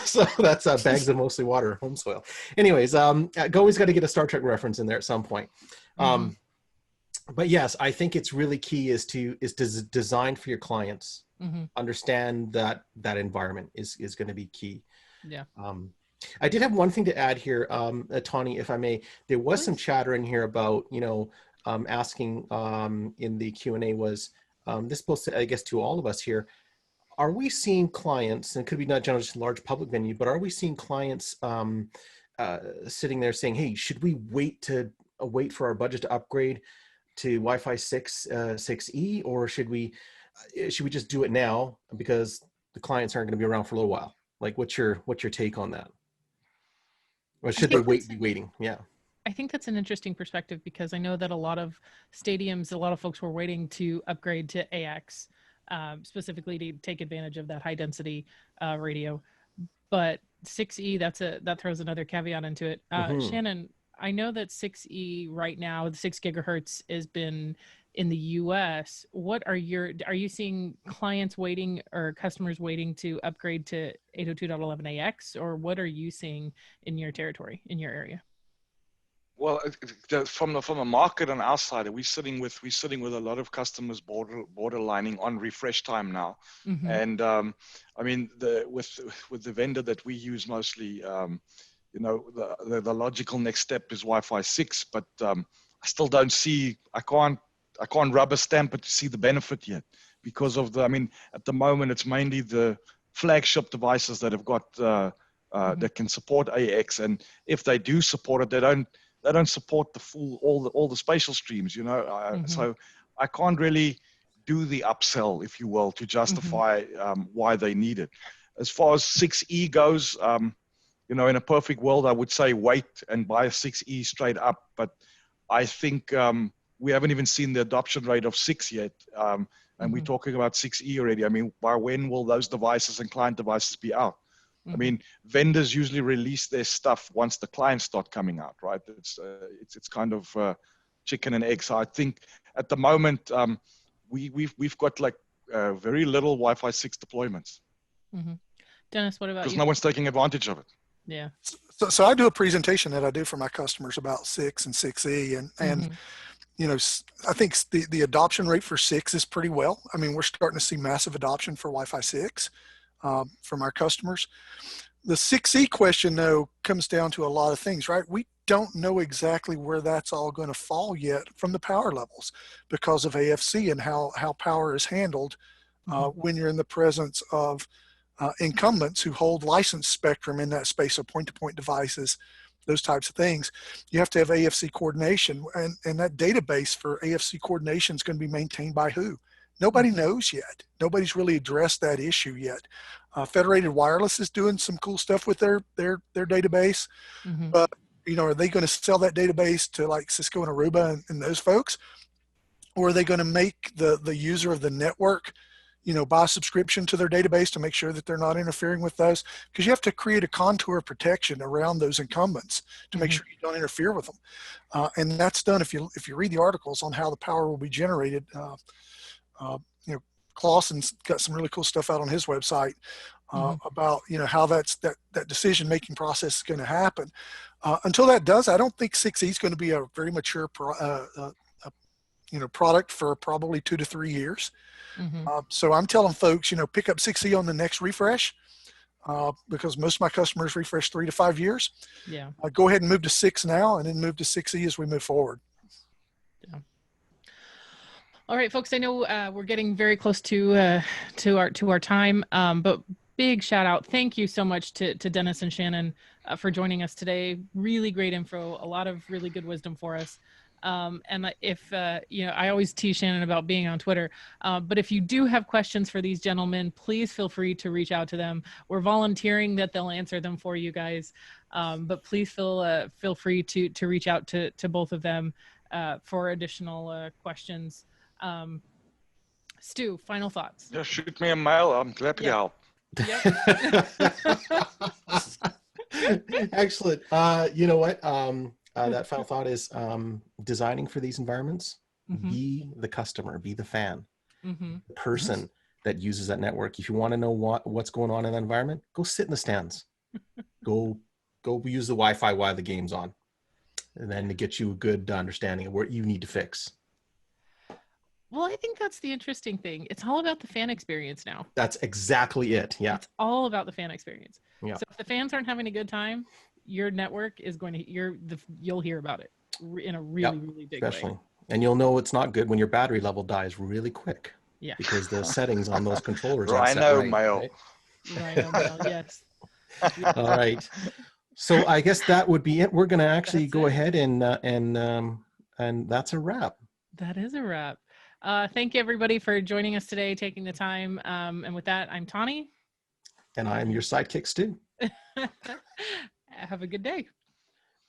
so that's bags of mostly water, home soil. Anyways, always got to get a Star Trek reference in there at some point. But yes, I think it's really key is to design for your clients. Understand that environment is going to be key. Yeah. I did have one thing to add here, Tawny, if I may. There was some chatter in here about, asking in the Q&A was, this supposed to, I guess, to all of us here, are we seeing clients, and it could be not just a large public venue, but are we seeing clients sitting there saying, hey, should we wait for our budget to upgrade to Wi-Fi 6E, or should we just do it now because the clients aren't going to be around for a little while? Like, what's your take on that? Or should they be waiting? Yeah. I think that's an interesting perspective, because I know that a lot of stadiums, a lot of folks were waiting to upgrade to AX, specifically to take advantage of that high density radio. But 6E, that throws another caveat into it. Shannon, I know that 6E right now, the 6 gigahertz, has been in the US. Are you seeing clients waiting or customers waiting to upgrade to 802.11ax, or what are you seeing in your territory, in your area? Well, from the market on our side, we're sitting with a lot of customers borderlining on refresh time now, and I mean with the vendor that we use mostly, the logical next step is Wi-Fi 6, but I still don't see. I can't rubber stamp it to see the benefit yet, because of at the moment it's mainly the flagship devices that have got that can support AX, and if they do support it, they don't support the full all the spatial streams, so I can't really do the upsell, if you will, to justify why they need it. As far as 6E goes, in a perfect world, I would say wait and buy a 6E straight up, but I think we haven't even seen the adoption rate of 6 yet, and we're talking about 6E already. I mean, by when will those devices and client devices be out? I mean, vendors usually release their stuff once the clients start coming out, right? It's kind of chicken and egg. So I think at the moment we've got like very little Wi-Fi 6 deployments. Dennis, what about you? Because no one's taking advantage of it. Yeah. So I do a presentation that I do for my customers about 6 and 6E, and I think the adoption rate for 6 is pretty well. I mean, we're starting to see massive adoption for Wi-Fi 6 from our customers. The 6E question, though, comes down to a lot of things, right? We don't know exactly where that's all going to fall yet from the power levels because of AFC and how power is handled when you're in the presence of incumbents who hold licensed spectrum in that space of point-to-point devices those types of things. You have to have AFC coordination, and that database for AFC coordination is going to be maintained by who? Nobody knows yet. Nobody's really addressed that issue yet. Federated Wireless is doing some cool stuff with their database, but are they going to sell that database to like Cisco and Aruba and those folks, or are they going to make the user of the network, buy a subscription to their database to make sure that they're not interfering with those? Because you have to create a contour of protection around those incumbents to make sure you don't interfere with them, and that's done if you read the articles on how the power will be generated. Clausen's got some really cool stuff out on his website about how that decision making process is going to happen. Until that does, I don't think 6E is going to be a very mature product for probably 2 to 3 years. So I'm telling folks, pick up 6E on the next refresh, because most of my customers refresh 3 to 5 years. Yeah. Go ahead and move to 6 now, and then move to 6E as we move forward. Yeah. All right, folks, I know we're getting very close to our time, but big shout out. Thank you so much to Dennis and Shannon for joining us today. Really great info, a lot of really good wisdom for us. And if, I always tease Shannon about being on Twitter, but if you do have questions for these gentlemen, please feel free to reach out to them. We're volunteering that they'll answer them for you guys. But please feel free to reach out to both of them for additional questions. Stu, final thoughts. Yeah, shoot me a mail. I'm glad to help. Excellent. You know what? That final thought is designing for these environments. Be the customer, be the fan, the person that uses that network. If you want to know what's going on in that environment, go sit in the stands. Go use the Wi-Fi while the game's on, and then to get you a good understanding of what you need to fix. Well, I think that's the interesting thing. It's all about the fan experience now. That's exactly it. Yeah. It's all about the fan experience. Yeah. So if the fans aren't having a good time, your network is going to, you'll hear about it in a really, really big way. And you'll know it's not good when your battery level dies really quick. Yeah. Because the settings on those controllers aren't set right. Mail. Rhino mail, yes. All right. So I guess that would be it. We're going to actually go ahead and that's a wrap. That is a wrap. Thank you, everybody, for joining us today, taking the time. And with that, I'm Tawny. And I'm your sidekick, Stu. Have a good day.